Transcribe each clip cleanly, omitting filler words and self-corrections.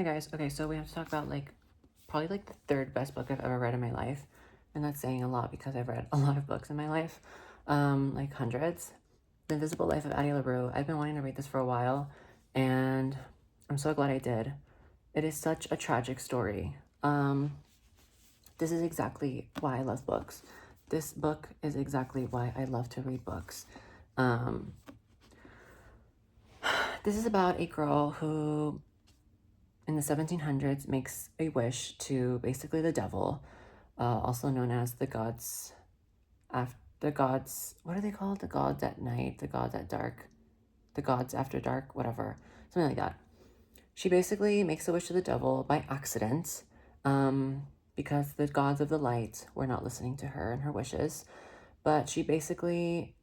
Hi guys. Okay, so we have to talk about probably the third best book I've ever read in my life. And that's saying a lot because I've read a lot of books in my life. Like hundreds. The Invisible Life of Addie LaRue. I've been wanting to read this for a while and I'm so glad I did. It is such a tragic story. This is exactly why I love books. This book is exactly why I love to read books. Um, this is about a girl who in the 1700s makes a wish to basically the devil, also known as the gods, the gods, what are they called? The gods at night, the gods at dark, the gods after dark, whatever, something like that. She basically makes a wish to the devil by accident, because the gods of the light were not listening to her and her wishes. But she basically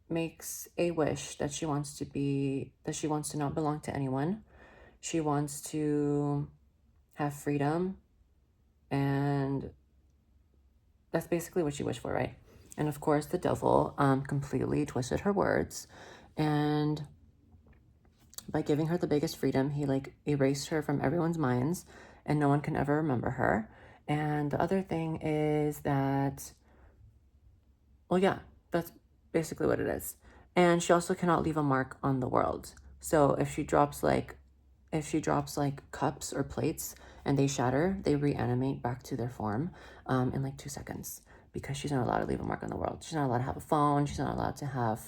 makes a wish that she wants to not belong to anyone. She wants to have freedom, and that's basically what she wished for, right? And of course, the devil completely twisted her words, and by giving her the biggest freedom, he erased her from everyone's minds, and no one can ever remember her. And the other thing is that, well, yeah, that's basically what it is. And she also cannot leave a mark on the world. So if she drops cups or plates and they shatter, they reanimate back to their form in 2 seconds, because she's not allowed to leave a mark on the world. She's not allowed to have a phone. She's not allowed to have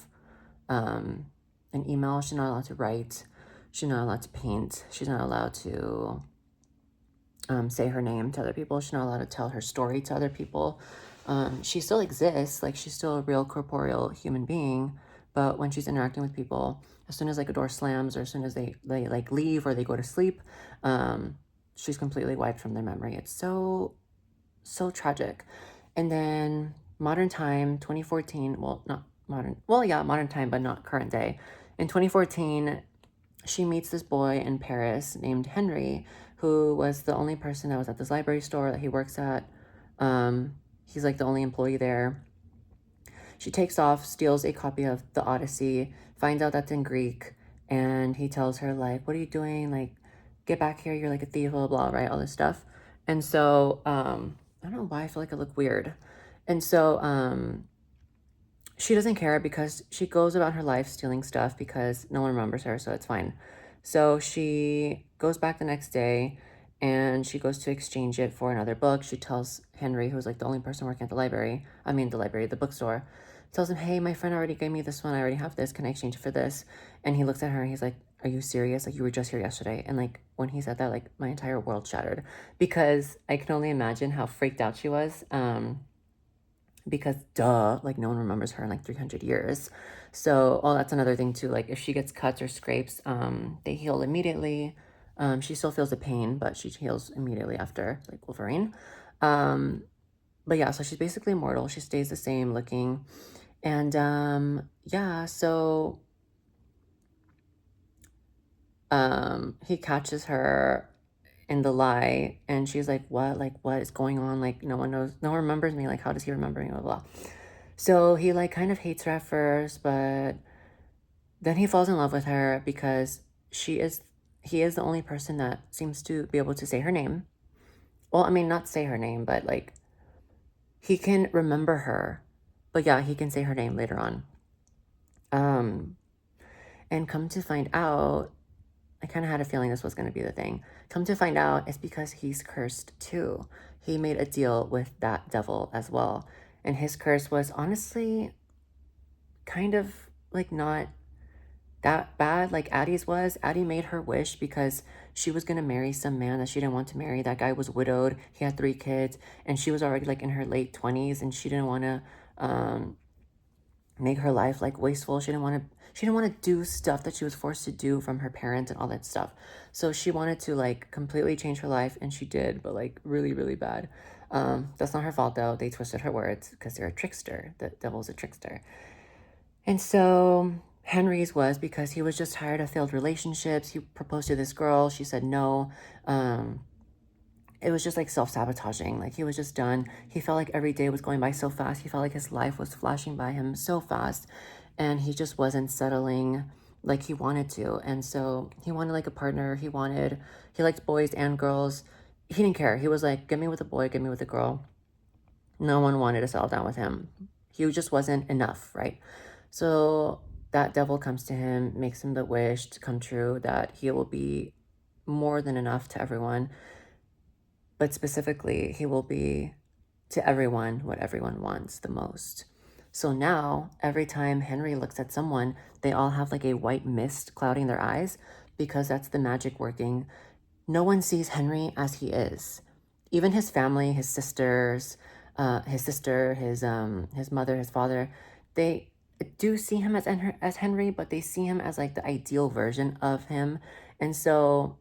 an email. She's not allowed to write. She's not allowed to paint. She's not allowed to say her name to other people. She's not allowed to tell her story to other people. She still exists. She's still a real corporeal human being. But when she's interacting with people, as soon as a door slams, or as soon as they leave or they go to sleep, she's completely wiped from their memory. It's so tragic. And then modern time, 2014, well, not modern, well, yeah, modern time, but not current day. In 2014, she meets this boy in Paris named Henry, who was the only person that was at this library store that he works at. He's the only employee there. She takes off, steals a copy of the Odyssey, finds out that's in Greek, and he tells her, what are you doing? Get back here, you're a thief, blah, blah, right? All this stuff. And so, I don't know why I feel I look weird. And so, she doesn't care because she goes about her life stealing stuff because no one remembers her, so it's fine. So she goes back the next day and she goes to exchange it for another book. She tells Henry, who's the only person working at the bookstore, tells him, hey, my friend already gave me this one. I already have this. Can I exchange it for this? And he looks at her and he's like, are you serious? You were just here yesterday. And when he said that, my entire world shattered, because I can only imagine how freaked out she was. Because duh, no one remembers her in 300 years. So, that's another thing too. If she gets cuts or scrapes, they heal immediately. She still feels the pain, but she heals immediately after, Wolverine. But yeah, so she's basically immortal. She stays the same looking. And yeah, so he catches her in the lie, and she's like, what is going on? No one knows, no one remembers me. How does he remember me? Blah, blah. So he kind of hates her at first, but then he falls in love with her because he is the only person that seems to be able to say her name. Well, I mean, not say her name, but he can remember her. But yeah, he can say her name later on. And come to find out, I kind of had a feeling this was going to be the thing. Come to find out, it's because he's cursed too. He made a deal with that devil as well. And his curse was honestly kind of not that bad like Addie's was. Addie made her wish because she was going to marry some man that she didn't want to marry. That guy was widowed. He had 3 kids, and she was already in her late 20s, and she didn't want to make her life wasteful. She didn't want to do stuff that she was forced to do from her parents and all that stuff. So she wanted to completely change her life, and she did, but really, really bad. That's not her fault though. They twisted her words because they're a trickster. The devil's a trickster. And so Henry's was because he was just tired of failed relationships. He proposed to this girl. She said no. It was just self-sabotaging. He was just done. He felt every day was going by so fast. He felt his life was flashing by him so fast, and he just wasn't settling like he wanted to. And so he wanted like a partner. He liked boys and girls. He didn't care. He was like, get me with a boy, get me with a girl. No one wanted to settle down with him. He just wasn't enough, right? So that devil comes to him, makes him the wish to come true that he will be more than enough to everyone. But specifically, he will be to everyone what everyone wants the most. So now, every time Henry looks at someone, they all have like a white mist clouding their eyes because that's the magic working. No one sees Henry as he is. Even his family, his sisters, his sister, his mother, his father, they do see him as Henry, but they see him as like the ideal version of him. And so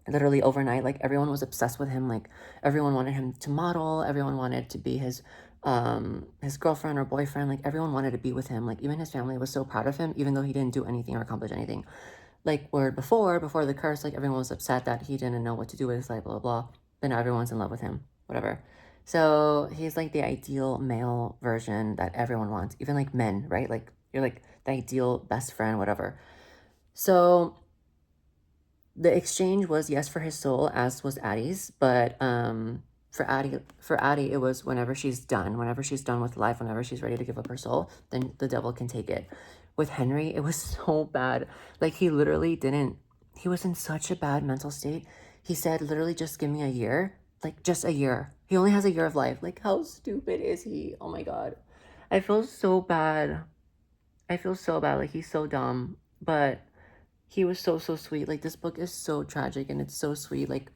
literally overnight, like everyone was obsessed with him. Like everyone wanted him to model, everyone wanted to be his girlfriend or boyfriend. Like everyone wanted to be with him. Like even his family was so proud of him, even though he didn't do anything or accomplish anything. Like where before the curse, like everyone was upset that he didn't know what to do with his life, blah blah blah. But now everyone's in love with him, whatever. So he's like the ideal male version that everyone wants, even like men, right? Like you're like the ideal best friend, whatever. So the exchange was yes for his soul, as was Addie's, but for Addie, it was whenever she's done with life, whenever she's ready to give up her soul, then the devil can take it. With Henry, it was so bad. Like he literally didn't. He was in such a bad mental state. He said, "Literally, just give me a year. Like just a year. He only has a year of life. Like how stupid is he? Oh my god, I feel so bad. I feel so bad. Like he's so dumb, but." He was so, so sweet. Like, this book is so tragic and it's so sweet, like,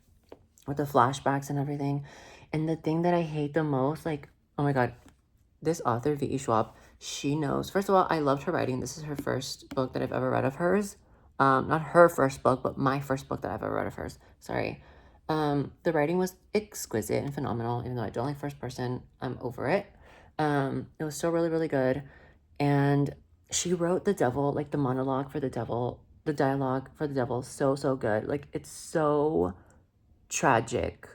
with the flashbacks and everything. And the thing that I hate the most, like, oh my god, this author, V.E. Schwab, she knows. First of all, I loved her writing. This is her first book that I've ever read of hers. Not her first book, but my first book that I've ever read of hers. Sorry. The writing was exquisite and phenomenal, even though I don't like first person. I'm over it. It was still really, really good. And she wrote the devil, like the monologue for the devil, the dialogue for the devil, so, so good. Like, it's so tragic.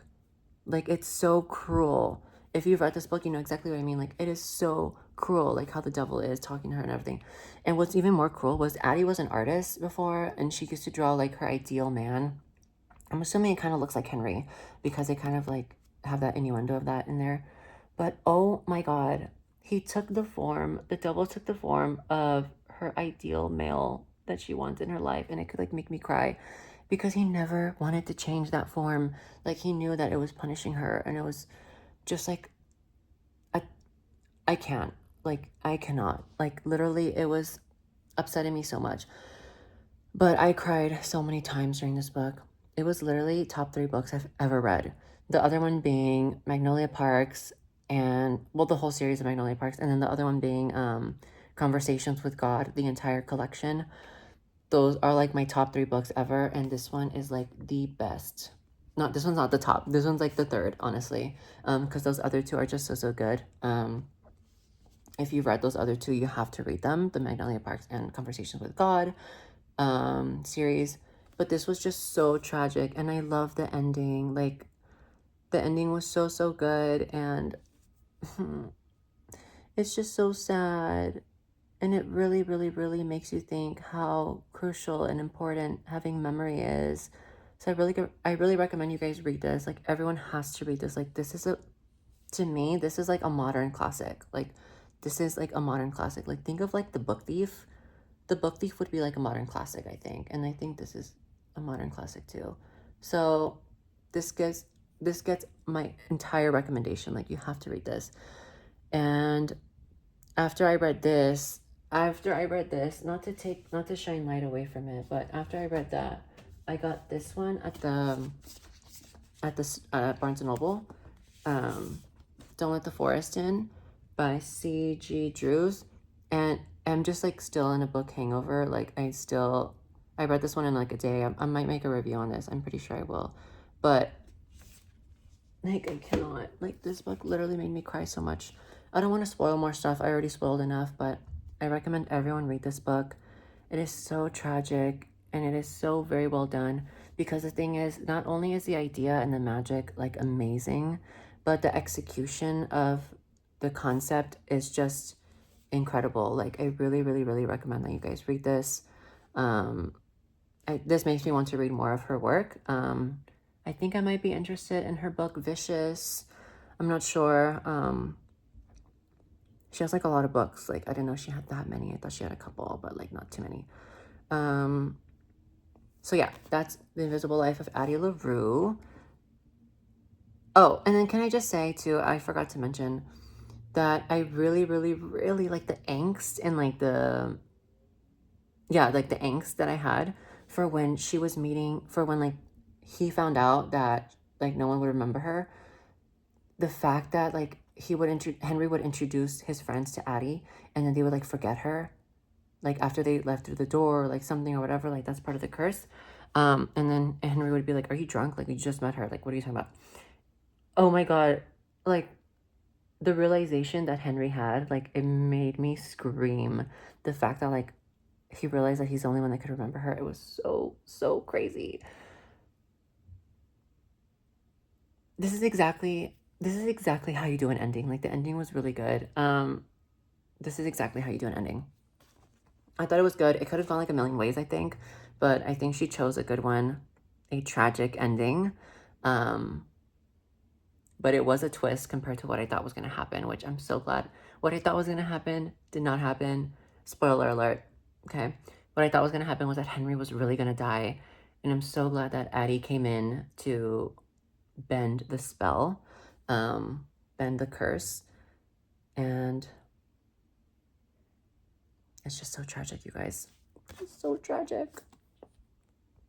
Like, it's so cruel. If you've read this book, you know exactly what I mean. Like, it is so cruel, like how the devil is talking to her and everything. And what's even more cruel was Addie was an artist before, and she used to draw like her ideal man. I'm assuming it kind of looks like Henry because they kind of like have that innuendo of that in there. But oh my god, the devil took the form of her ideal male that she wants in her life, and it could like make me cry because he never wanted to change that form. Like he knew that it was punishing her, and it was just like I can't. Like I cannot. Like literally it was upsetting me so much. But I cried so many times during this book. It was literally top 3 books I've ever read. The other one being Magnolia Parks and, well, the whole series of Magnolia Parks. And then the other one being Conversations with God, the entire collection. Those are like my top 3 books ever. And this one is like the best. Not, this one's not the top. This one's like the third, honestly. Because those other 2 are just so, so good. If you've read those other 2, you have to read them. The Magnolia Parks and Conversations with God series. But this was just so tragic, and I love the ending. Like the ending was so, so good, and it's just so sad, and it really, really, really makes you think how crucial and important having memory is. So I really recommend you guys read this. Like everyone has to read this. Like to me, this is like a modern classic. Like this is like a modern classic. Like think of like The Book Thief. The Book Thief would be like a modern classic, I think. And I think this is a modern classic too. So this gets my entire recommendation. Like you have to read this. And after I read this, not to shine light away from it, but after I read that, I got this one at the Barnes and Noble. Don't Let the Forest In by C.G. Drews. And I'm just like still in a book hangover. Like I read this one in like a day. I might make a review on this. I'm pretty sure I will. But like I cannot. Like this book literally made me cry so much. I don't want to spoil more stuff. I already spoiled enough, but I recommend everyone read this book. It is so tragic and it is so very well done because the thing is, not only is the idea and the magic like amazing, but the execution of the concept is just incredible. Like, I really, really, really recommend that you guys read this. This makes me want to read more of her work. I think I might be interested in her book, Vicious. I'm not sure. She has like a lot of books. Like, I didn't know she had that many. I thought she had a couple, but like not too many. So yeah, that's The Invisible Life of Addie LaRue. Oh, and then can I just say too, I forgot to mention that I really, really, really like the angst and like the angst that I had for when she was meeting, for when like he found out that like no one would remember her. The fact that like Henry would introduce his friends to Addie, and then they would like forget her, like after they left through the door, or, like something or whatever, like that's part of the curse. And then Henry would be like, "Are you drunk? Like you just met her. Like what are you talking about?" Oh my god, like the realization that Henry had, like it made me scream. The fact that like he realized that he's the only one that could remember her. It was so crazy. This is exactly how you do an ending. Like the ending was really good. This is exactly how you do an ending. I thought it was good. It could have gone like a million ways, I think, but I think she chose a good one, a tragic ending. But it was a twist compared to what I thought was going to happen, which I'm so glad. What I thought was going to happen did not happen. Spoiler alert. Okay. What I thought was going to happen was that Henry was really going to die. And I'm so glad that Addie came in to bend the spell, bend the curse. And it's just so tragic, you guys. It's so tragic.